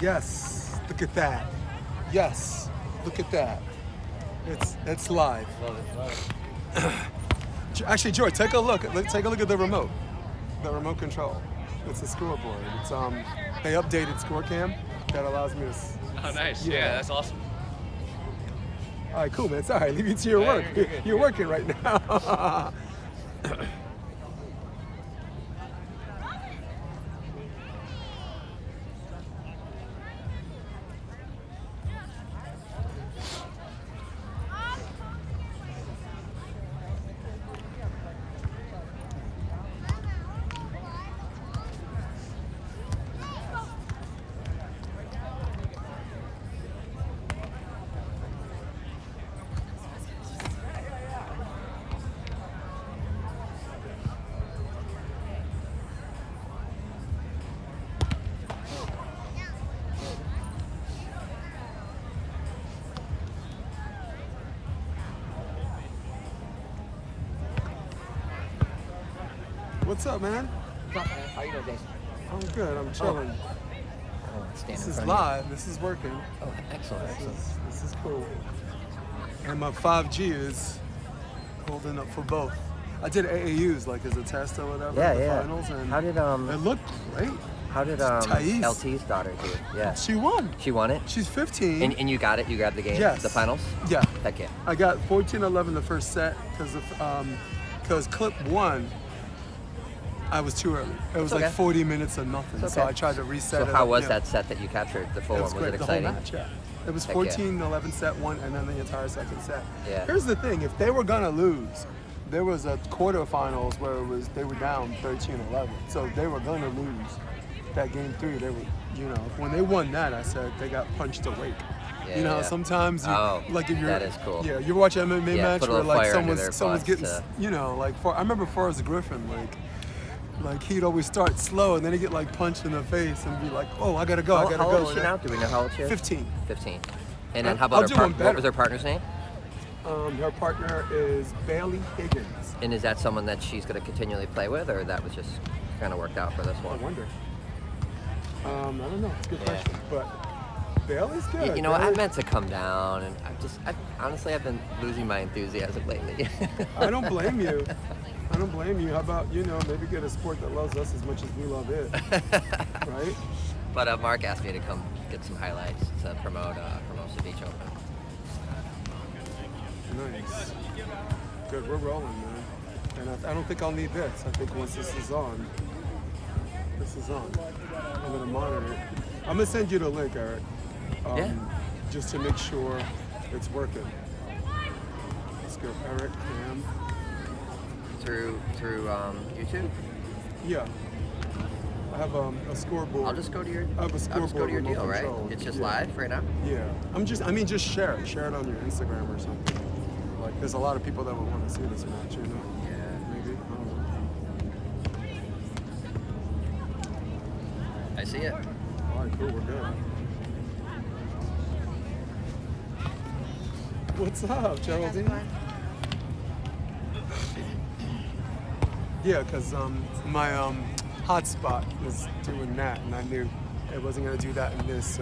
Yes, look at that. Yes, look at that. It's live. Love it. Actually, George, take a look. Take a look at the remote control. It's a scoreboard. It's they updated ScoreCam that allows me to. Oh, nice. Yeah, that's awesome. All right, cool, man. It's all right. Leave you to your work. You're working right now. What's up, man? How you doing, Jason? I'm good. I'm chilling. This is live. This is working. Oh, excellent, excellent. This is cool. And my 5G is holding up for both. I did AAUs like as a test or whatever. Yeah, the yeah. Finals, and How did it looked great. How did Thais. LT's daughter do? Yeah. She won. She won it. She's 15. And you got it. You grabbed the game. Yes. The finals. Yeah. Heck yeah. I got 14-11 the first set because clip one, I was too early. It was okay. like 40 minutes of nothing. It's So okay. I tried to reset So it. how was that set that you captured? The full It one. was Was great. it The whole exciting? match, yeah. It was Heck yeah. 14-11 set one, and then the entire second set. Yeah. Here's the thing: if they were gonna lose, there was a quarterfinals where they were down 13-11, so they were gonna lose that game three. They were, when they won that, I said they got punched awake. Yeah, yeah. Sometimes like if you're that is cool. Yeah, you watch an MMA match put a where little like fire under their someone's getting, butts I remember Forrest Griffin, like he'd always start slow and then he'd get like punched in the face and be like, oh, I gotta go, I gotta How go. old is she now? Do we know how old she is? 15. 15. And then how I'll about do her one partner? better. What was her partner's name? Her partner is Bailey Higgins. And is that someone that she's going to continually play with, or that was just kind of worked out for this I one? wonder. I don't know. It's a good question, but Bailey's good. You know, I meant to come down, and honestly, I've been losing my enthusiasm lately. I don't blame you. I don't blame you. How about, maybe get a sport that loves us as much as we love it, right? But Mark asked me to come get some highlights to promote Hermosa Beach Open. Nice. Good, we're rolling, man. And I don't think I'll need this. I think once this is on, I'm gonna monitor it. I'm gonna send you the link, Eric. Just to make sure it's working. Let's go, Eric Cam. Through YouTube. Yeah. I have a scoreboard. I'll just go to your. I have a scoreboard. I'll just go to your remote deal, right? control. It's just Yeah. live right now. Yeah. Just share it. Share it on your Instagram or something. Like, there's a lot of people that would want to see this match, Yeah. Maybe. I don't know. I see it. All right, cool. We're good. What's up, Geraldine? Yeah, because my hotspot was doing that, and I knew it wasn't going to do that in this,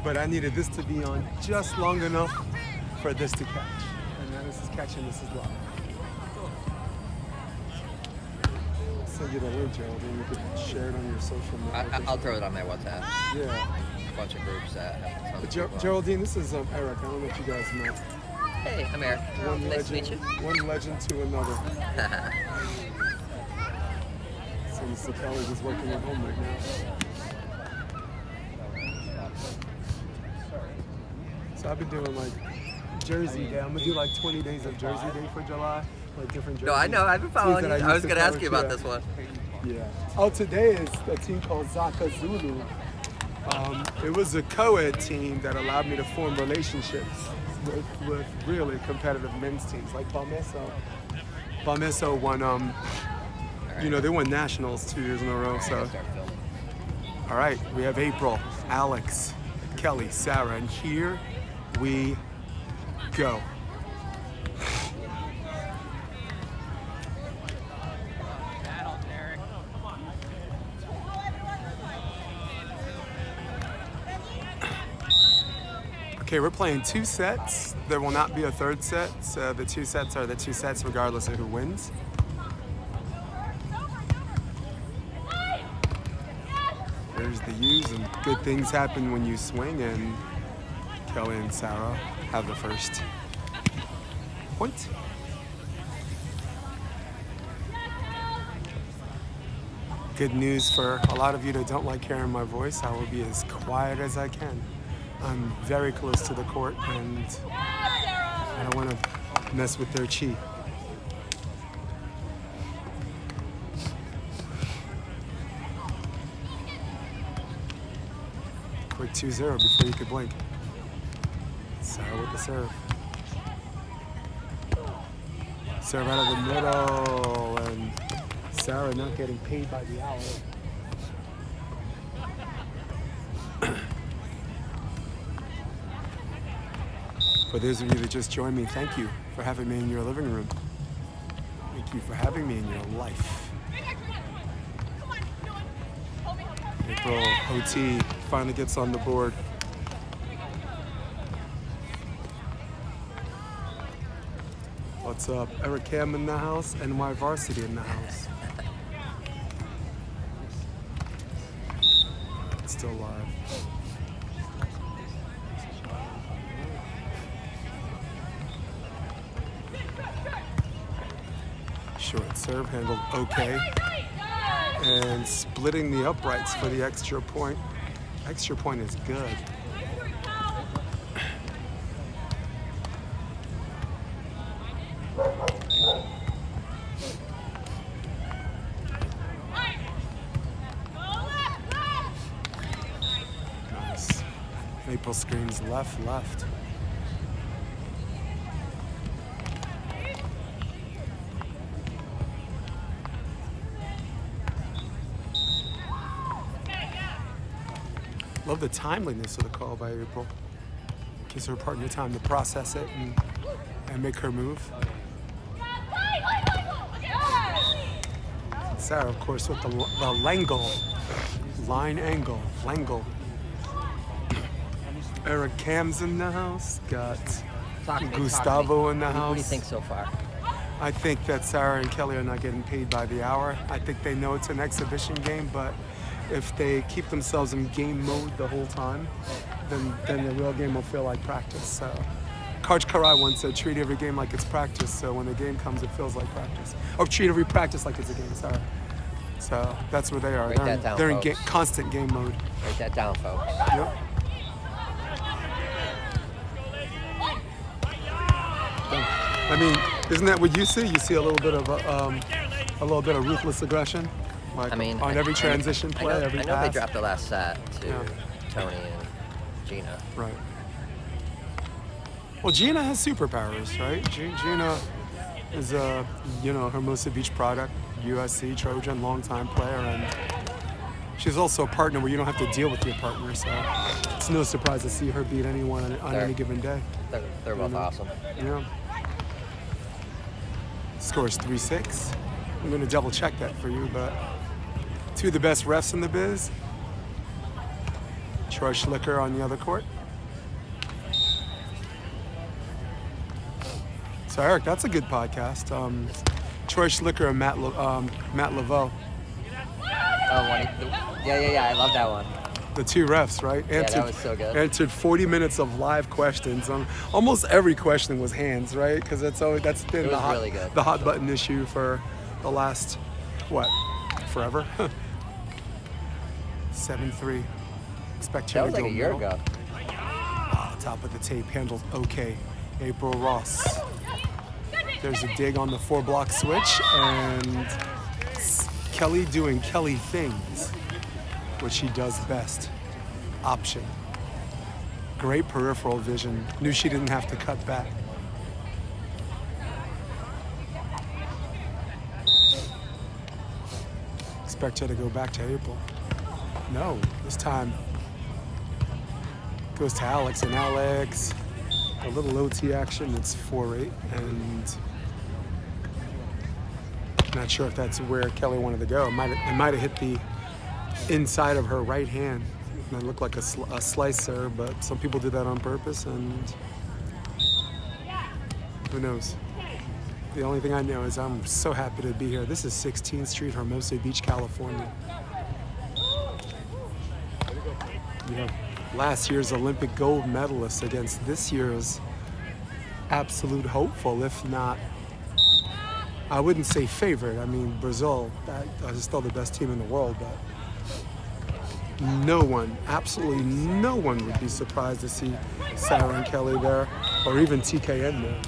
but I needed this to be on just long enough for this to catch. And now this is catching, this is live. I'll send you the link, Geraldine. You could share it on your social media. I'll throw it on my WhatsApp. Yeah. A bunch of groups that have tons of people on. Geraldine, this is Eric. I don't know if you guys know. Hey, I'm Eric. Nice to meet you. One legend to another. So Mr. Kelly is working at home right now. So I've been doing like Jersey Day. I'm gonna do like 20 days of Jersey Day for July, like different jerseys. No, I know. I've been following you. I was gonna ask you about this one. Yeah. Oh, today is a team called Zaka Zulu. It was a co-ed team that allowed me to form relationships with really competitive men's teams, like Palmeso. Palmeso won, they won nationals 2 years in a row. So, all right, we have April, Alix, Kelly, Sarah, and here we go. Okay, we're playing 2 sets. There will not be a third set, so the 2 sets are the 2 sets regardless of who wins. There's the U's, and good things happen when you swing, and Kelly and Sara have the first point. Good news for a lot of you that don't like hearing my voice, I will be as quiet as I can. I'm very close to the court, and I don't want to mess with their chi. Quick 2-0 before you could blink. Sara with the serve. Serve out of the middle, and Sara not getting paid by the hour. For those of you that just joined me, thank you for having me in your living room. Thank you for having me in your life. April OT finally gets on the board. What's up? Eric Cam in the house, NY Varsity in the house. It's still live. Short serve handled okay. And splitting the uprights for the extra point. Extra point is good. Nice. April screams left, left. Love the timeliness of the call by April. Gives her partner time to process it and make her move. Sara, of course, with the Langle. Line angle. Langle. Eric Cam's in the house. Got Gustavo in the house. What do you think so far? I think that Sara and Kelly are not getting paid by the hour. I think they know it's an exhibition game, but if they keep themselves in game mode the whole time, then the real game will feel like practice. So, Coach Karai once said, treat every game like it's practice, so when the game comes, it feels like practice. Or treat every practice like it's a game, sorry. So, that's where they are. Write that down, they're in folks. constant game mode. Write that down, folks. Yep. I mean, isn't that what you see? You see a little bit of ruthless aggression. Like on every transition play, every pass. I know they dropped the last set to Yeah. Tony and Gina. Right. Well, Gina has superpowers, right? Gina is a Hermosa Beach product, USC Trojan, longtime player, and she's also a partner where you don't have to deal with your partner. So it's no surprise to see her beat anyone on any given day. They're both awesome. Yeah. Scores 3-6. I'm going to double check that for you, but two of the best refs in the biz. Troy Schlicker on the other court. So Eric, that's a good podcast. Troy Schlicker and Matt Laveau. Yeah, I love that one. The two refs, right? That was so good. Answered 40 minutes of live questions. Almost every question was hands, right? Because that's been the hot button issue for the last, forever? 7-3. Expect Cheng That was like a year ago. Top of the tape, handled okay. April Ross. There's a dig on the 4-block switch, and Kelly doing Kelly things, which she does best. Option. Great peripheral vision. Knew she didn't have to cut back. Expect her to go back to April. No, this time goes to Alix, and Alix, a little OT action, it's 4-8, and not sure if that's where Kelly wanted to go. It might have hit the inside of her right hand. And I look like a slicer, but some people do that on purpose, and who knows? The only thing I know is I'm so happy to be here. This is 16th Street, Hermosa Beach, California. You have last year's Olympic gold medalist against this year's absolute hopeful, if not, I wouldn't say favorite. I mean, Brazil, that is still the best team in the world, but no one, absolutely no one would be surprised to see Sara and Kelly there, or even TKN there.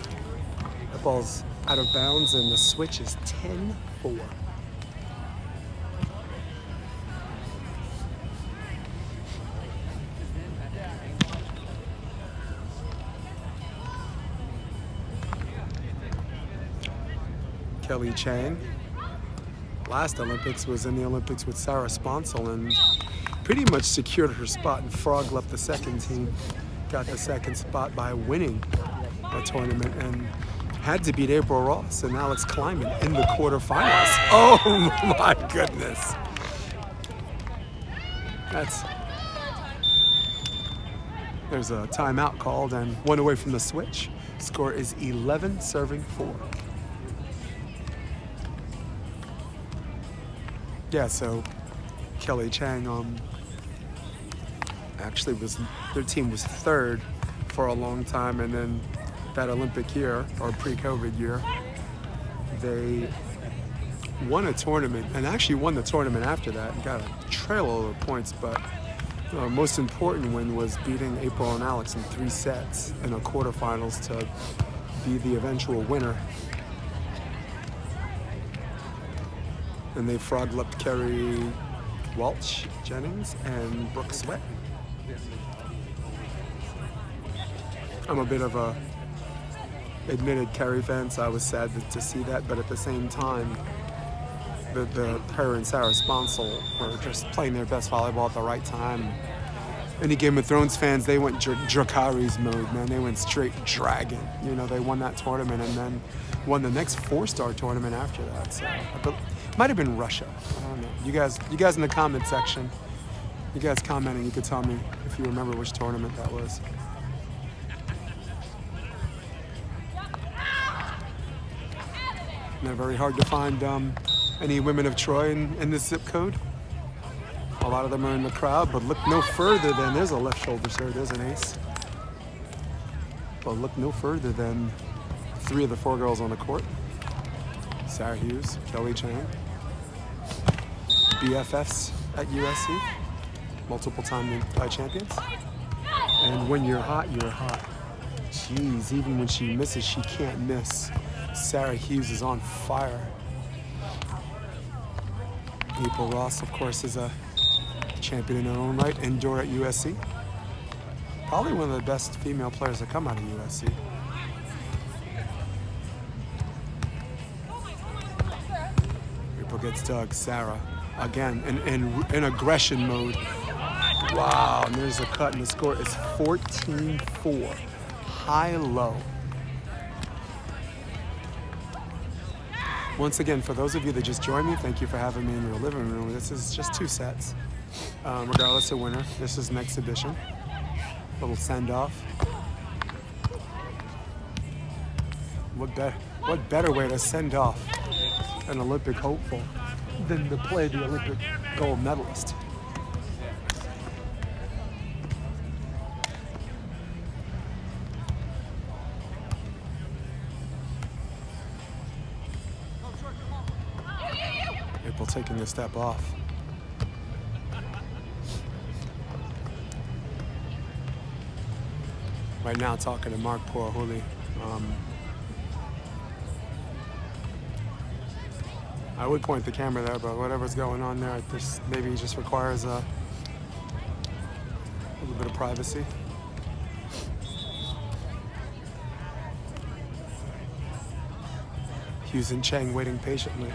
That ball's out of bounds, and the switch is 10-4. Kelly Cheng, last Olympics, was in the Olympics with Sarah Sponsel and pretty much secured her spot. And Frog left the second team, got the second spot by winning a tournament, and had to beat April Ross and Alix Kleiman in the quarterfinals. Oh my goodness. There's a timeout called and one away from the switch. Score is 11-4. Yeah, so Kelly Cheng actually their team was third for a long time, and then that Olympic year, or pre-COVID year, they won a tournament, and actually won the tournament after that and got a trail of points, but the most important win was beating April and Alix in 3 sets in the quarterfinals to be the eventual winner. And they frog-leapt Kerry Walsh Jennings and Brooke Sweat. I'm a bit of a admitted Kerry fan, so I was sad to see that, but at the same time, her and Sarah Sponsel were just playing their best volleyball at the right time. Any Game of Thrones fans, they went Dracarys mode, man. They went straight dragon. You know, they won that tournament and then won the next 4-star tournament after that. So it might have been Russia. I don't know. You guys in the comment section, you guys commenting, you could tell me if you remember which tournament that was. Not very hard to find any women of Troy in this zip code. A lot of them are in the crowd, but look no further than, there's a left shoulder serve, there's an ace. But look no further than 3 of the 4 girls on the court. Sara Hughes, Kelly Cheng, BFFs at USC, multiple time champions. And when you're hot, you're hot. Jeez, even when she misses, she can't miss. Sara Hughes is on fire. April Ross, of course, is a champion in her own right, indoor at USC. Probably one of the best female players that come out of USC. April gets dug. Sara, again, in aggression mode. Wow, and there's a cut, and the score is 14-4. High-low. Once again, for those of you that just joined me, thank you for having me in your living room. This is just 2 sets. Regardless of winner, this is an exhibition. Little send-off. What better way to send off an Olympic hopeful than to play the Olympic gold medalist? April taking a step off. Right now, talking to Mark Porahuli. I would point the camera there, but whatever's going on there, maybe just requires a little bit of privacy. Hughes and Cheng waiting patiently.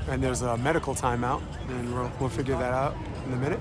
And there's a medical timeout, and we'll figure that out in a minute.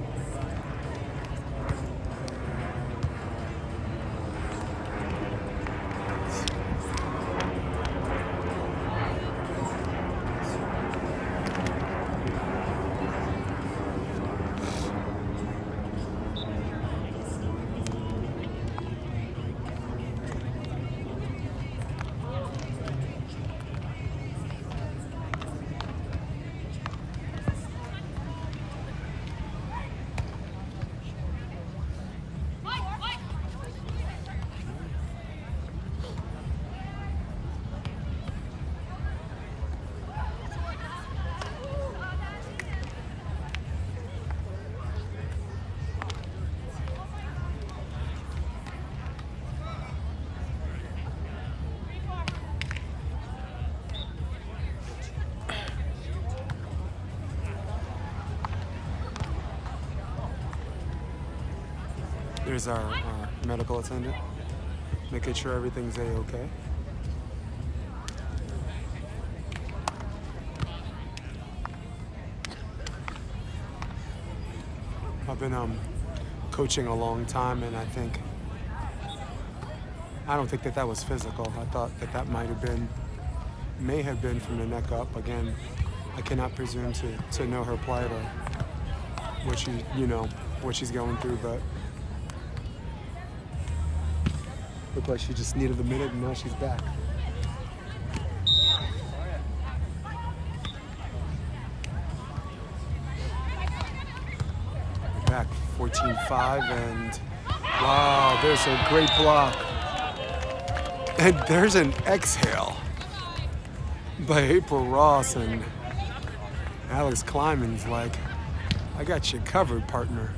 Here's our medical attendant, making sure everything's A-okay. I've been coaching a long time, and I don't think that was physical. I thought that may have been from the neck up. Again, I cannot presume to know her plight or what she's going through, but looked like she just needed a minute, and now she's back. Back 14-5, and wow, there's a great block. And there's an exhale by April Ross, and Alix Kleiman's like, I got you covered, partner.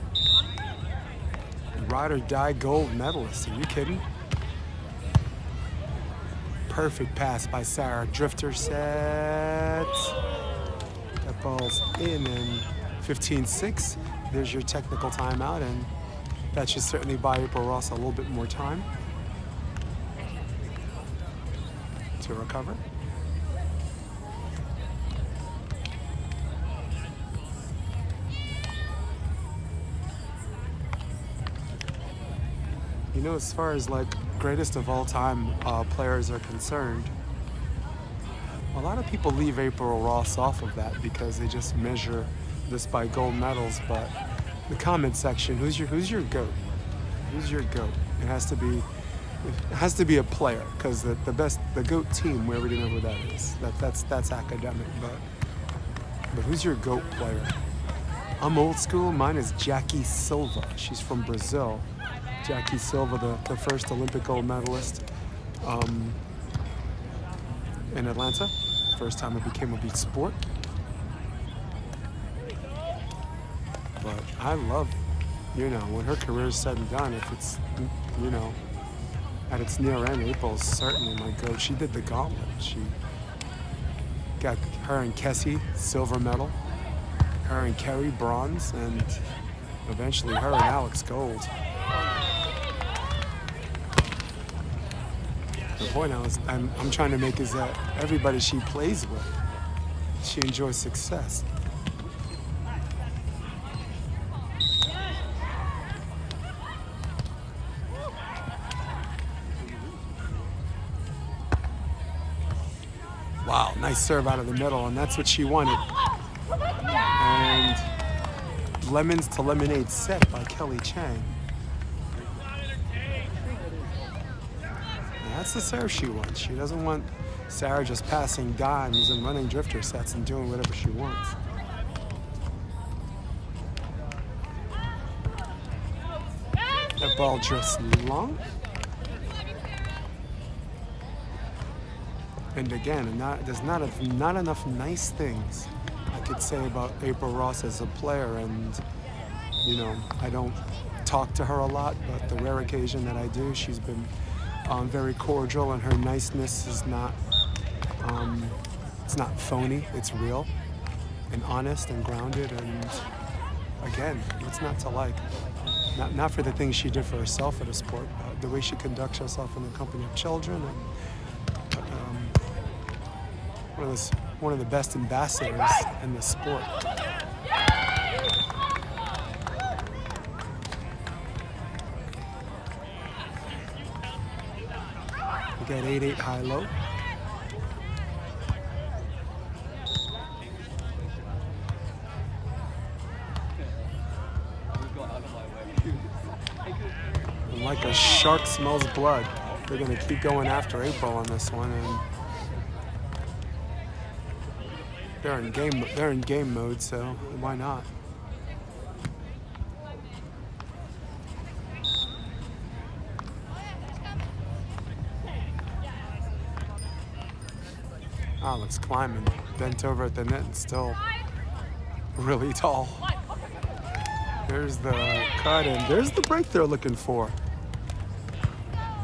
Ride or die gold medalist, are you kidding? Perfect pass by Sara. Drifter set. That ball's in, and 15-6. There's your technical timeout, and that should certainly buy April Ross a little bit more time to recover. You know, as far as like greatest of all time players are concerned, a lot of people leave April Ross off of that because they just measure this by gold medals. But the comment section, who's your GOAT? Who's your GOAT? It has to be a player, because the GOAT team, we already know who that is. That's academic, but who's your GOAT player? I'm old school. Mine is Jackie Silva. She's from Brazil. Jackie Silva, the first Olympic gold medalist in Atlanta. First time it became a beach sport. But I love, when her career is said and done, if it's, at its near end, April's certainly my GOAT. She did the gauntlet. She got her and Kessie silver medal, her and Kerry bronze, and eventually her and Alix gold. The point I'm trying to make is that everybody she plays with, she enjoys success. Wow, nice serve out of the middle, and that's what she wanted. And lemons to lemonade set by Kelly Cheng. And that's the serve she wants. She doesn't want Sara just passing dimes and running drifter sets and doing whatever she wants. That ball drifts long. And again, there's not enough nice things I could say about April Ross as a player. And, I don't talk to her a lot, but the rare occasion that I do, she's been very cordial, and her niceness is not, it's not phony, it's real and honest and grounded. And again, what's not to like? Not for the things she did for herself at a sport, but the way she conducts herself in the company of children, and one of the best ambassadors in the sport. We got 8-8 high-low. And like a shark smells blood, they're going to keep going after April on this one, and they're in game mode, so why not? Alix Kleiman bent over at the net and still really tall. There's the cut, and there's the break they're looking for.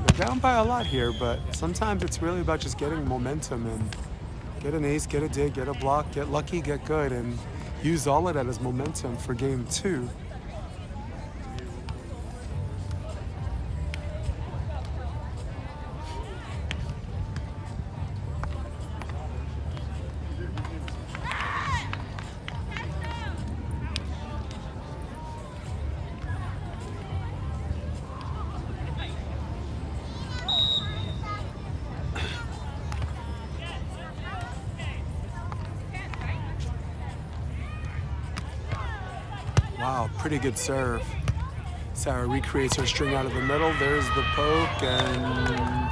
They're down by a lot here, but sometimes it's really about just getting momentum and get an ace, get a dig, get a block, get lucky, get good, and use all of that as momentum for game two. Wow, pretty good serve. Sara recreates her string out of the middle. There's the poke, and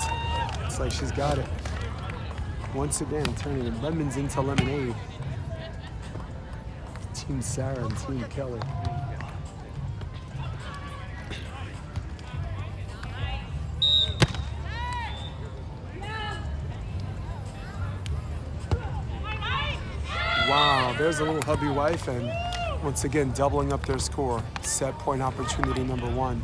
it's like she's got it. Once again, turning lemons into lemonade. Team Sara and Team Kelly. Wow, there's a little hubby wife, and once again, doubling up their score. Set point opportunity number 1.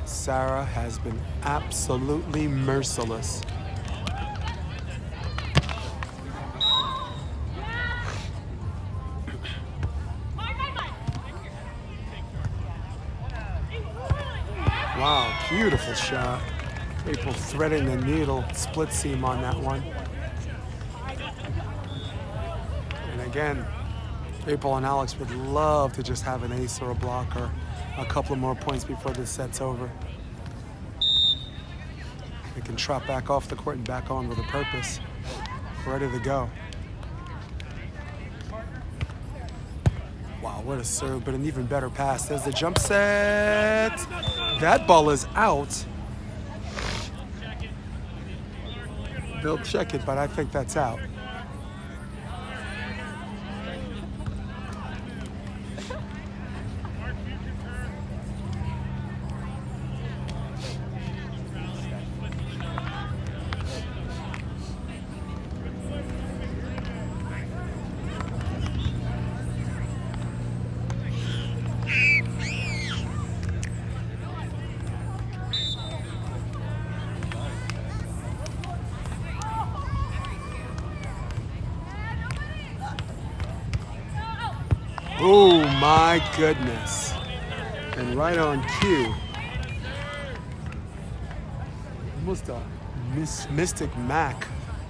Sara has been absolutely merciless. Wow, beautiful shot. April threading the needle, split seam on that one. And again, April and Alix would love to just have an ace or a block or a couple of more points before this set's over. They can trot back off the court and back on with a purpose. Ready to go. Wow, what a serve, but an even better pass. There's the jump set. That ball is out. They'll check it, but I think that's out. Oh my goodness. And right on cue. Almost a Mystic Mac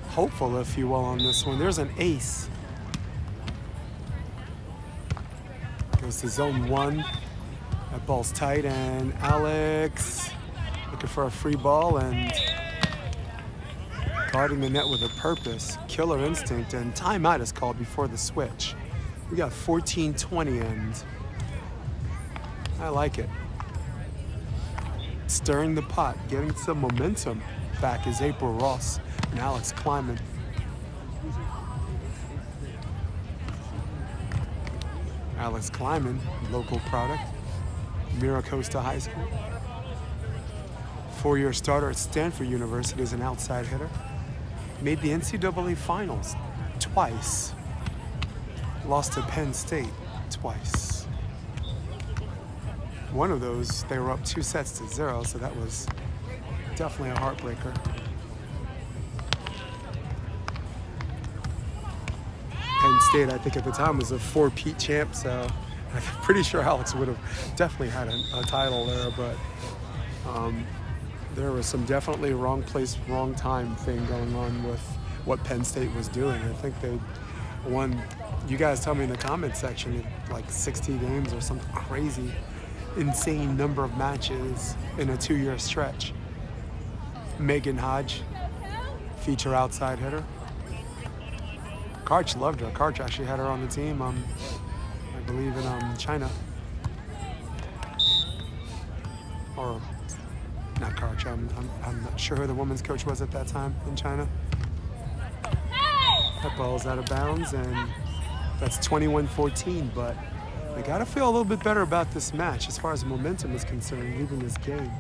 hopeful, if you will, on this one. There's an ace. Goes to zone 1. That ball's tight, and Alix looking for a free ball and guarding the net with a purpose. Killer instinct, and timeout is called before the switch. We got 14-20, and I like it. Stirring the pot, getting some momentum back is April Ross and Alix Kleiman. Alix Kleiman, local product, Miracosta High School. 4-year starter at Stanford University as an outside hitter. Made the NCAA finals twice. Lost to Penn State twice. One of those, they were up 2-0, so that was definitely a heartbreaker. Penn State, I think at the time, was a 4-peat champ, so I'm pretty sure Alix would have definitely had a title there, but there was some definitely wrong place, wrong time thing going on with what Penn State was doing. I think they won. You guys tell me in the comment section, like 60 games or something crazy, insane number of matches in a 2-year stretch. Megan Hodge, feature outside hitter. Karch loved her. Karch actually had her on the team, I believe in China. Or not Karch, I'm not sure who the women's coach was at that time in China. That ball's out of bounds, and that's 21-14, but they gotta feel a little bit better about this match as far as momentum is concerned, leaving this game.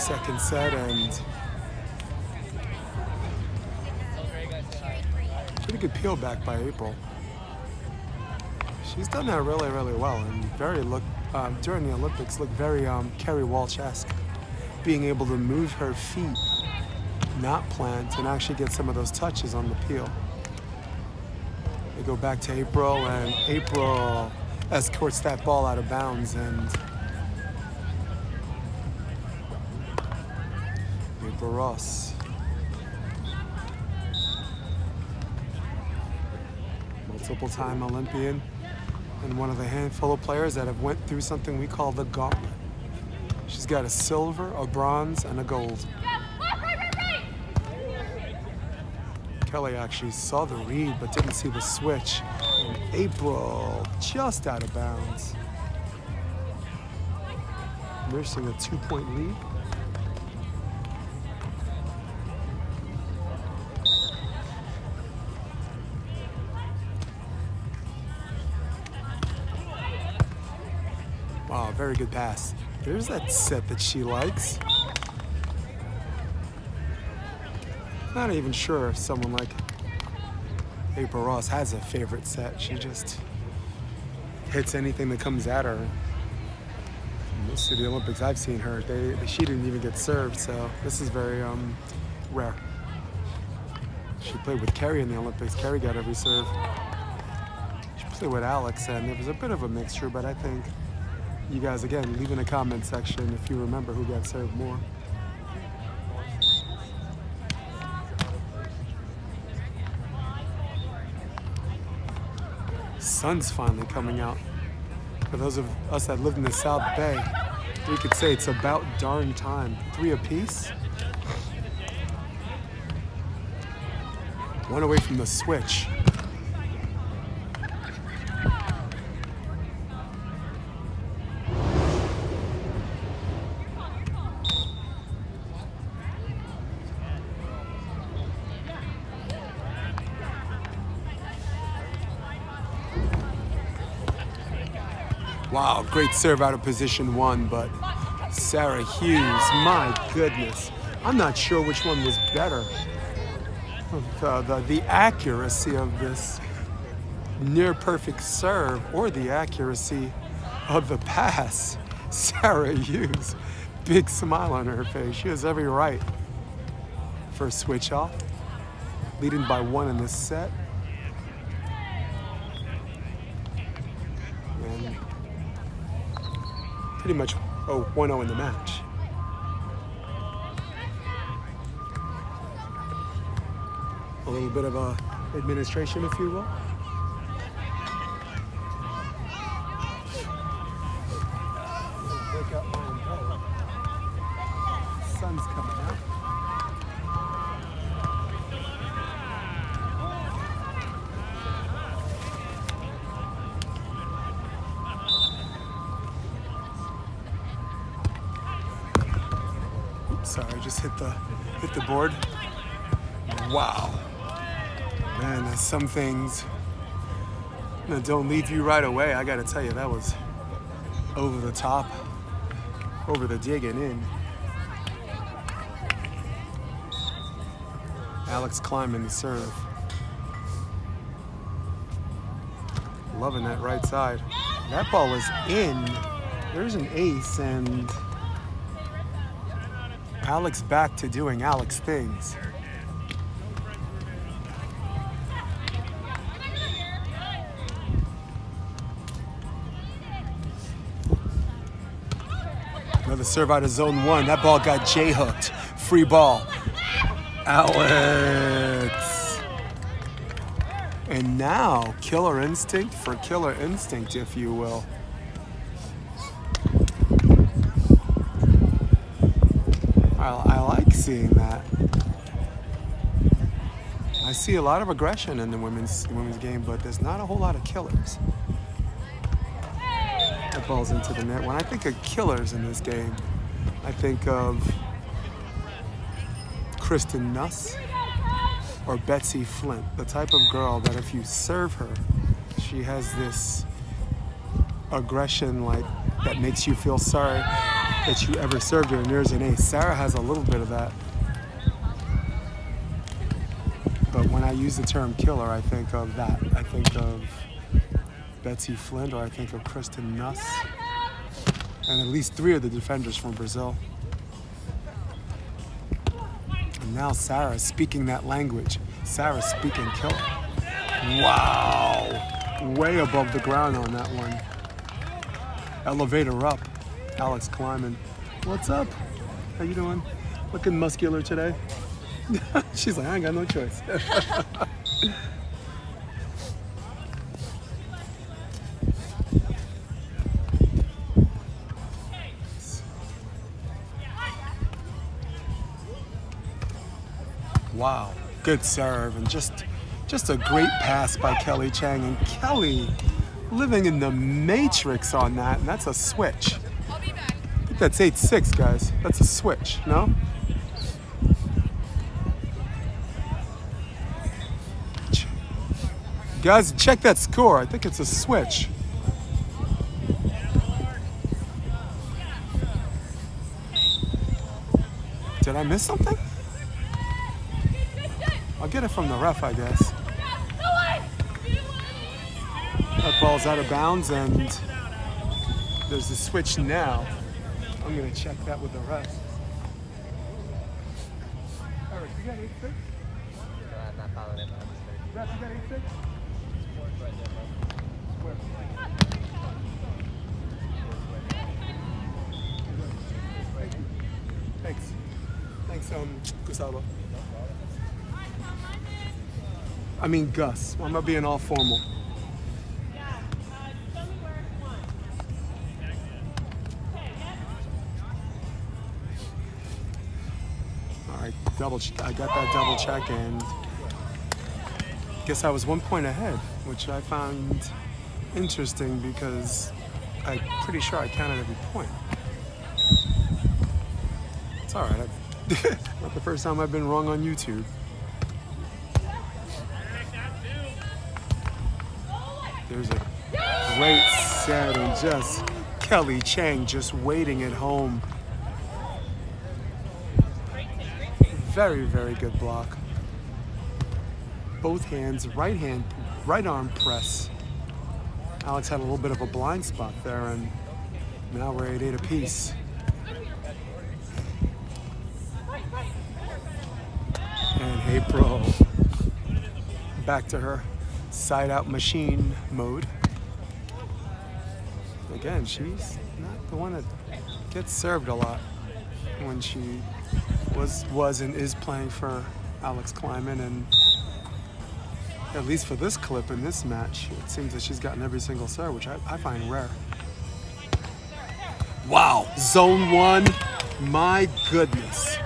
second set, and pretty good peel back by April. She's done that really, really well, and during the Olympics looked very Kerry Walsh-esque, being able to move her feet, not plant, and actually get some of those touches on the peel. They go back to April, and April escorts that ball out of bounds, and April Ross. Multiple-time Olympian, and one of the handful of players that have went through something we call the gauntlet. She's got a silver, a bronze, and a gold. Kelly actually saw the read but didn't see the switch. And April just out of bounds. Nursing a 2-point lead. Wow, very good pass. There's that set that she likes. Not even sure if someone like April Ross has a favorite set. She just hits anything that comes at her. Most of the Olympics I've seen her, she didn't even get served, so this is very rare. She played with Kerry in the Olympics. Kerry got every serve. She played with Alix, and it was a bit of a mixture, but I think you guys, again, leave in the comment section if you remember who got served more. Sun's finally coming out. For those of us that live in the South Bay, we could say it's about darn time. 3 apiece. One away from the switch. Wow, great serve out of position 1, but Sara Hughes, my goodness. I'm not sure which one was better. The accuracy of this near perfect serve or the accuracy of the pass. Sara Hughes, big smile on her face. She has every right for a switch off, leading by 1 in this set. And pretty much 1-0 in the match. A little bit of administration, if you will. Sun's coming out. Sorry, I just hit the board. Wow. Man, there's some things that don't leave you right away. I gotta tell you, that was over the top, over the digging in. Alix climbing the serve. Loving that right side. That ball was in. There's an ace, and Alix back to doing Alix things. Another serve out of zone 1. That ball got J-hooked. Free ball. Alix. And now, killer instinct for killer instinct, if you will. I like seeing that. I see a lot of aggression in the women's game, but there's not a whole lot of killers. That ball's into the net. When I think of killers in this game, I think of Kristen Nuss or Betsy Flint, the type of girl that if you serve her, she has this aggression like that makes you feel sorry. that you ever served her, and there's an ace. Sara has a little bit of that. But when I use the term killer, I think of that. I think of Betsy Flint, or I think of Kristen Nuss, and at least 3 of the defenders from Brazil. And now Sara's speaking that language. Sara's speaking killer. Wow! Way above the ground on that one. Elevator up. Alix climbing. What's up? How you doing? Looking muscular today? She's like, I ain't got no choice. Wow, good serve, and just a great pass by Kelly Cheng. And Kelly living in the matrix on that, and that's a switch. I think that's 8-6, guys. That's a switch, no? Guys, check that score. I think it's a switch. Did I miss something? I'll get it from the ref, I guess. That ball's out of bounds, and there's a switch now. I'm going to check that with the ref. Eric, you got 8-6? I'm not following it. Ref, you got 8-6? Thanks. Thanks, Gustavo. I mean, Gus. I'm not being all formal. All right, I got that double check, and guess I was 1 point ahead, which I found interesting because I'm pretty sure I counted every point. It's all right. Not the first time I've been wrong on YouTube. There's a great set, and just Kelly Cheng just waiting at home. Very, very good block. Both hands, right arm press. Alix had a little bit of a blind spot there, and now we're at 8 apiece. And April back to her side out machine mode. Again, she's not the one that gets served a lot when she was and is playing for Alix Kleiman, and at least for this clip in this match, it seems that she's gotten every single serve, which I find rare. Wow, zone 1, my goodness.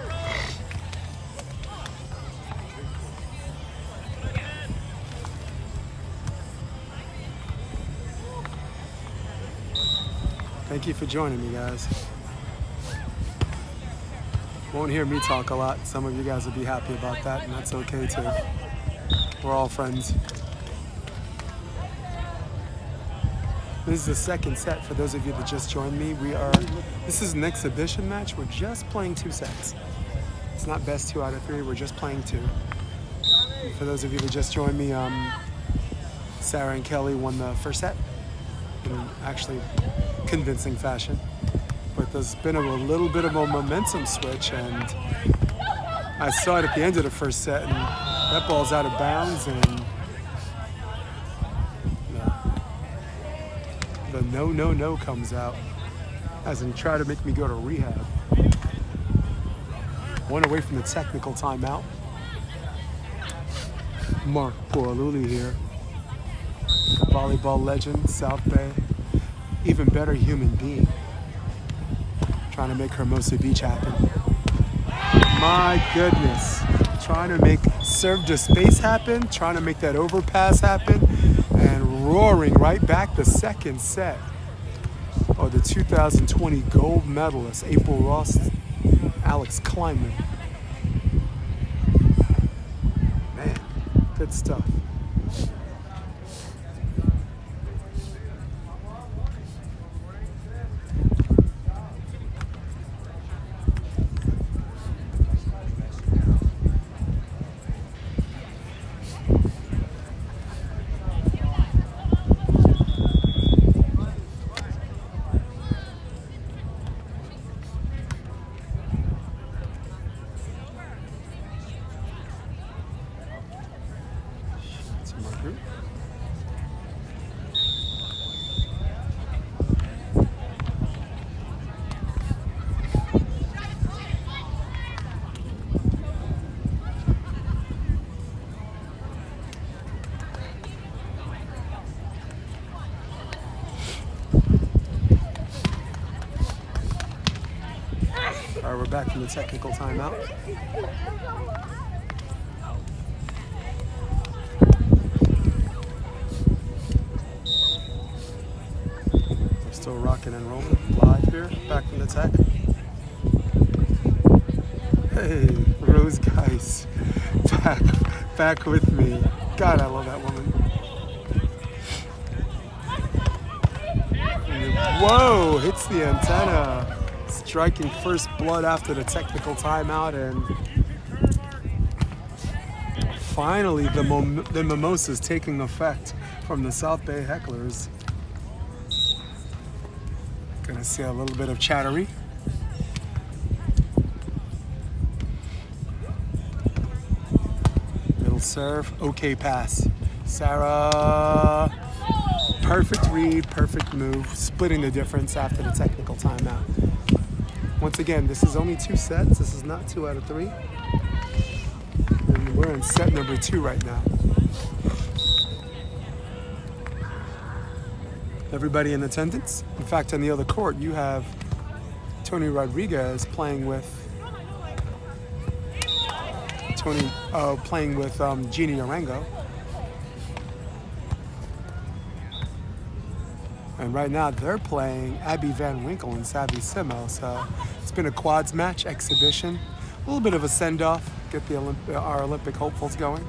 Thank you for joining me, guys. Won't hear me talk a lot. Some of you guys will be happy about that, and that's okay too. We're all friends. This is the second set for those of you that just joined me. This is an exhibition match. We're just playing 2 sets. It's not best 2 out of 3, we're just playing 2. And for those of you that just joined me, Sara and Kelly won the first set in actually convincing fashion. But there's been a little bit of a momentum switch, and I saw it at the end of the first set, and that ball's out of bounds, and the no comes out, as in try to make me go to rehab. 1 away from the technical timeout. Mark Poraluli here. Volleyball legend, South Bay. Even better human being. Trying to make Hermosa Beach happen. My goodness. Trying to make serve to space happen, trying to make that overpass happen, and roaring right back the second set. Oh, the 2020 gold medalist, April Ross, Alix Kleiman. Man, good stuff. group. All right, we're back from the technical timeout. We're still rocking and rolling live here, back from the tech. Hey, Rose Geis, back with me. God, I love that woman. Whoa, hits the antenna. Striking first blood after the technical timeout, and finally the mimosas taking effect from the South Bay hecklers. Gonna see a little bit of chattery. Middle serve, okay pass. Sara, perfect read, perfect move, splitting the difference after the technical timeout. Once again, this is only 2 sets. This is not 2 out of 3. And we're in set number 2 right now. Everybody in attendance. In fact, on the other court, you have Tony Rodriguez playing with Jeannie Urango. And right now they're playing Abby Van Winkle and Savvy Simo. So it's been a quads match exhibition. A little bit of a send-off, get our Olympic hopefuls going.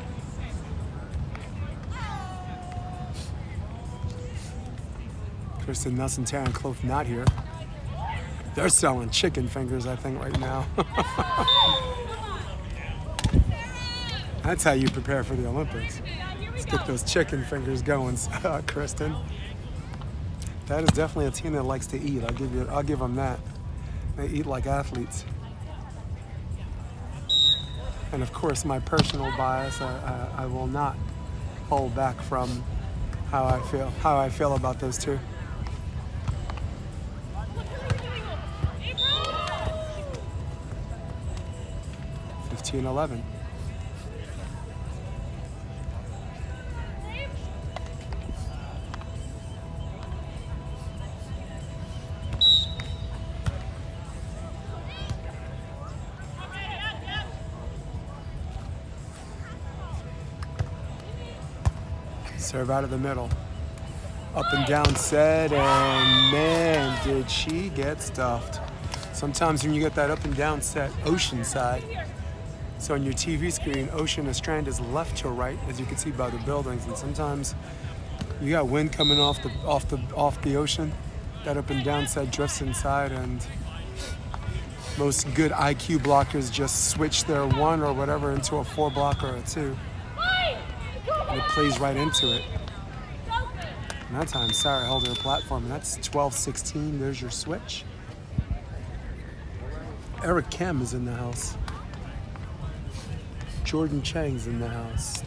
Kristen Nelson, Taryn Cloth not here. They're selling chicken fingers, I think, right now. That's how you prepare for the Olympics. Let's get those chicken fingers going, Kristen. That is definitely a team that likes to eat. I'll give them that. They eat like athletes. And of course, my personal bias, I will not hold back from how I feel about those two. (15-11). Serve out of the middle. Up and down set, and man, did she get stuffed. Sometimes when you get that up and down set, ocean side, so on your TV screen, ocean, the strand is left to right, as you can see by the buildings, and sometimes you got wind coming off the ocean. That up and down set drifts inside, and most good IQ blockers just switch their 1 or whatever into a 4 block or a 2. And it plays right into it. And that time, Sara held her platform, and that's 12-16. There's your switch. Eric Kem is in the house. Jordan Cheng's in the house.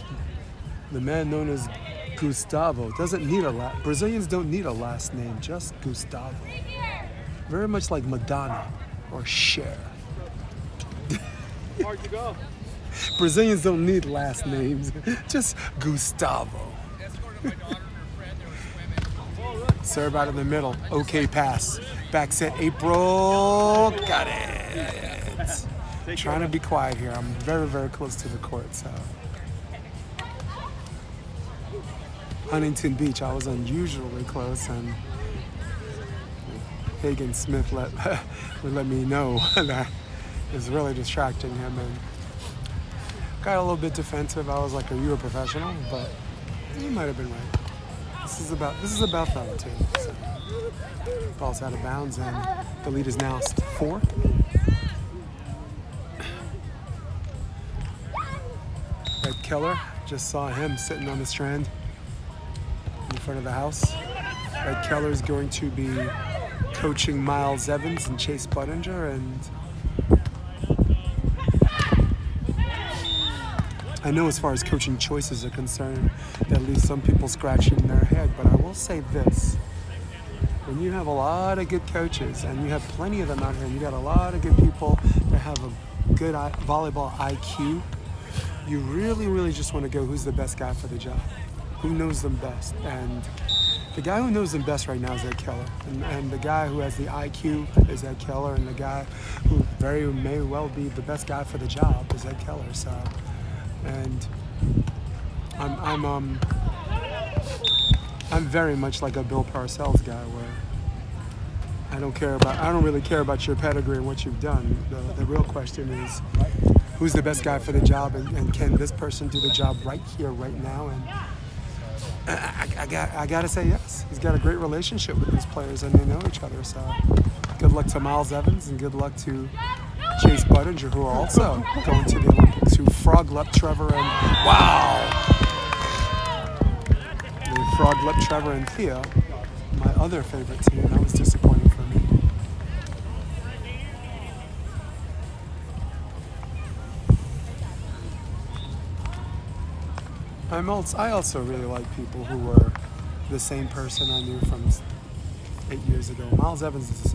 The man known as Gustavo doesn't need Brazilians don't need a last name, just Gustavo. Very much like Madonna or Cher. Hard to go. Brazilians don't need last names, just Gustavo. Serve out of the middle, okay pass. Back set, April, got it. Trying to be quiet here. I'm very, very close to the court, so. Huntington Beach, I was unusually close, and Hagen Smith would let me know that is really distracting him, and got a little bit defensive. I was like, "Are you a professional?" But he might have been right. This is about fun too. So, ball's out of bounds, and the lead is now 4. Red Keller, just saw him sitting on the strand in front of the house. Red Keller is going to be coaching Miles Evans and Chase Budinger, and I know as far as coaching choices are concerned, that leaves some people scratching their head, but I will say this. When you have a lot of good coaches, and you have plenty of them out here, and you got a lot of good people that have a good volleyball IQ, you really, really just want to go, who's the best guy for the job? Who knows them best? And the guy who knows them best right now is Ed Keller. And the guy who has the IQ is Ed Keller, and the guy who may well be the best guy for the job is Ed Keller. So, and I'm very much like a Bill Parcells guy, where I don't really care about your pedigree and what you've done. The real question is, who's the best guy for the job, and can this person do the job right here, right now? And I gotta say yes. He's got a great relationship with these players, and they know each other. So good luck to Miles Evans, and good luck to Chase Budinger, who are also going to the Olympics, who frog-leapt Trevor and They frog-leapt Trevor and Thea, my other favorite team. That was disappointing for me. I also really like people who were the same person I knew from 8 years ago. Miles Evans,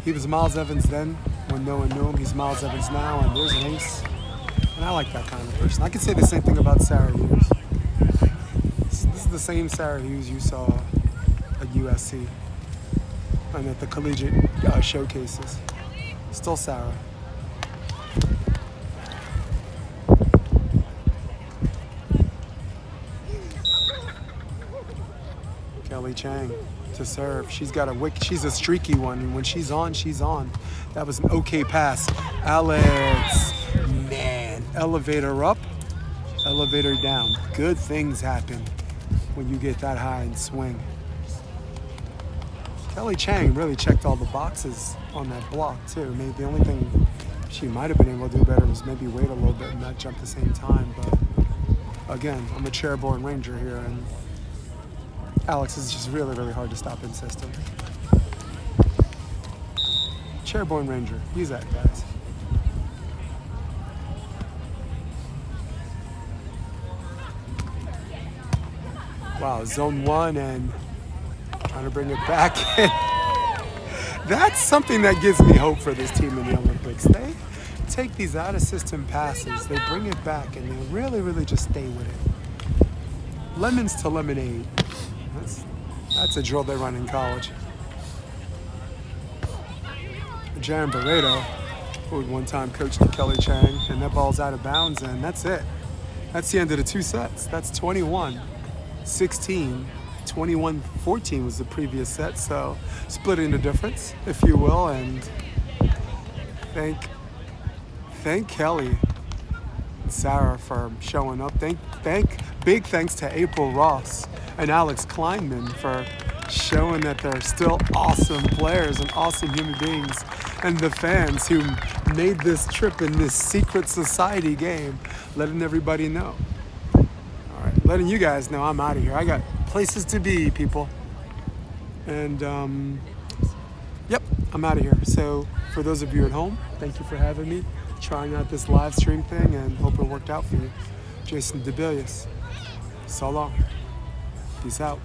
he was Miles Evans then when no one knew him. He's Miles Evans now, and there's an ace. And I like that kind of person. I could say the same thing about Sara Hughes. This is the same Sara Hughes you saw at USC and at the collegiate showcases. Still Sara. Kelly Cheng to serve. She's got she's a streaky one, and when she's on, she's on. That was an okay pass. Alix, man, elevator up, elevator down. Good things happen when you get that high and swing. Kelly Cheng really checked all the boxes on that block too. Maybe the only thing she might have been able to do better was maybe wait a little bit and not jump at the same time. But again, I'm a chairborne ranger here, and Alix is just really, really hard to stop in system. Chairborne Ranger, use that, guys. Wow, zone 1 and trying to bring it back. That's something that gives me hope for this team in the Olympics. They take these out-of-system passes, they bring it back, and they really, really just stay with it. Lemons to lemonade. That's a drill they run in college. Jaron Barreto, who one time coached Kelly Cheng, and that ball's out of bounds, and that's it. That's the end of the 2 sets. That's 21-16. 21-14 was the previous set, so splitting the difference, if you will, and thank Kelly and Sara for showing up. Big thanks to April Ross and Alex Kleinman for showing that they're still awesome players and awesome human beings, and the fans who made this trip in this secret society game, letting everybody know. All right, letting you guys know I'm out of here. I got places to be, people. And yep, I'm out of here. So for those of you at home, thank you for having me, trying out this live stream thing, and hope it worked out for you. Jason DeBillius. So long. Peace out.